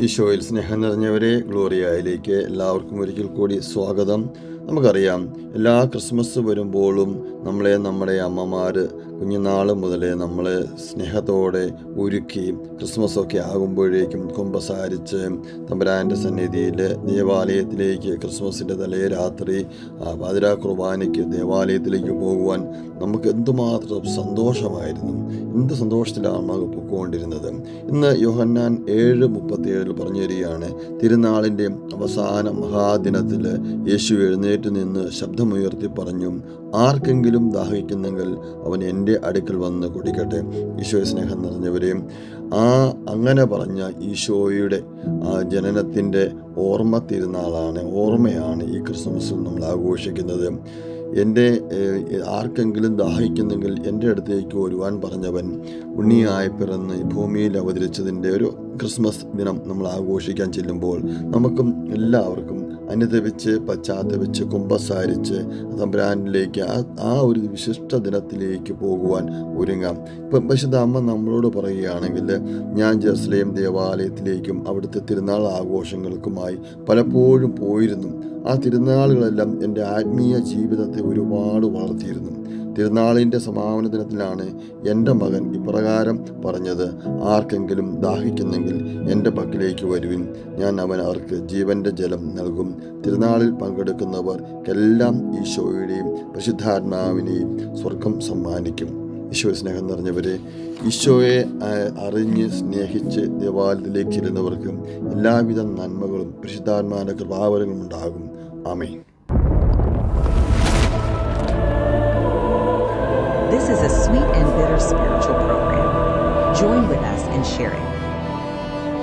ഈശോയിൽ സ്നേഹം നിറഞ്ഞവരെ, ഗ്ലോറിയയിലേക്ക് എല്ലാവർക്കും ഒരിക്കൽ കൂടി സ്വാഗതം. നമുക്കറിയാം, എല്ലാ ക്രിസ്മസ് വരുമ്പോഴും നമ്മളെ നമ്മുടെ അമ്മമാർ കുഞ്ഞുനാൾ മുതലേ നമ്മളെ സ്നേഹത്തോടെ ഒരുക്കി ക്രിസ്മസൊക്കെ ആകുമ്പോഴേക്കും കുമ്പസാരിച്ച് തമ്പുരാൻ്റെ സന്നിധിയിൽ ദേവാലയത്തിലേക്ക് ക്രിസ്മസിൻ്റെ തലേ രാത്രി പാതിരാ കുർബാനയ്ക്ക് ദേവാലയത്തിലേക്ക് പോകുവാൻ നമുക്ക് എന്തുമാത്രം സന്തോഷമായിരുന്നു. എന്ത് സന്തോഷത്തിലാണ് നമുക്ക് പൊയ്ക്കൊണ്ടിരുന്നത്. ഇന്ന് യോഹന്നാൻ 7:37 പറഞ്ഞു തരികയാണ്, തിരുനാളിൻ്റെ അവസാന മഹാദിനത്തിൽ യേശു എഴുന്നേറ്റ് നിന്ന് ശബ്ദമുയർത്തി പറഞ്ഞു, ആർക്കെങ്കിലും ദാഹിക്കുന്നെങ്കിൽ അവൻ എൻ്റെ അടുക്കൽ വന്ന് കുടിക്കട്ടെ. ഈശോയെ സ്നേഹം നിറഞ്ഞവരെയും അങ്ങനെ പറഞ്ഞ ഈശോയുടെ ജനനത്തിൻ്റെ ഓർമ്മയാണ് ഈ ക്രിസ്മസ് നമ്മൾ ആഘോഷിക്കുന്നത്. ആർക്കെങ്കിലും ദാഹിക്കുന്നെങ്കിൽ എൻ്റെ അടുത്തേക്ക് വരുവാൻ പറഞ്ഞവൻ ഉണ്ണിയായി പിറന്ന് ഭൂമിയിൽ അവതരിച്ചതിൻ്റെ ഒരു ക്രിസ്മസ് ദിനം നമ്മൾ ആഘോഷിക്കാൻ ചെല്ലുമ്പോൾ നമുക്കും എല്ലാവർക്കും അനുദപിച്ച് പശ്ചാത്തപിച്ച് കുമ്പസാരിച്ച് തമ്പുരാനിലേക്ക് ആ ഒരു വിശിഷ്ട ദിനത്തിലേക്ക് പോകുവാൻ ഒരുങ്ങാം. ഇപ്പം പരിശുദ്ധ അമ്മ നമ്മളോട് പറയുകയാണെങ്കിൽ, ഞാൻ ജെറുസലേം ദേവാലയത്തിലേക്കും അവിടുത്തെ തിരുനാൾ ആഘോഷങ്ങൾക്കുമായി പലപ്പോഴും പോയിരുന്നു. ആ തിരുനാളുകളെല്ലാം എൻ്റെ ആത്മീയ ജീവിതത്തെ ഒരുപാട് വളർത്തിയിരുന്നു. തിരുനാളിൻ്റെ സമാപന ദിനത്തിലാണ് എൻ്റെ മകൻ ഇപ്രകാരം പറഞ്ഞത്, ആർക്കെങ്കിലും ദാഹിക്കുന്നെങ്കിൽ എൻ്റെ പക്കലേക്ക് വരുവിൻ, ഞാൻ അവർക്ക് ജീവൻ്റെ ജലം നൽകും. തിരുനാളിൽ പങ്കെടുക്കുന്നവർക്കെല്ലാം ഈശോയുടെയും പരിശുദ്ധാത്മാവിനെയും സ്വർഗം സമ്മാനിക്കും. ഈശോ സ്നേഹം നിറഞ്ഞവരെ, ഈശോയെ അറിഞ്ഞ് സ്നേഹിച്ച് ദേവാലയത്തിലേക്ക് ചെല്ലുന്നവർക്ക് എല്ലാവിധ നന്മകളും പരിശുദ്ധാത്മാവിൻ്റെ കൃപാവരങ്ങളും ഉണ്ടാകും. ആമേൻ. This is a sweet and bitter spiritual program. Join with us in sharing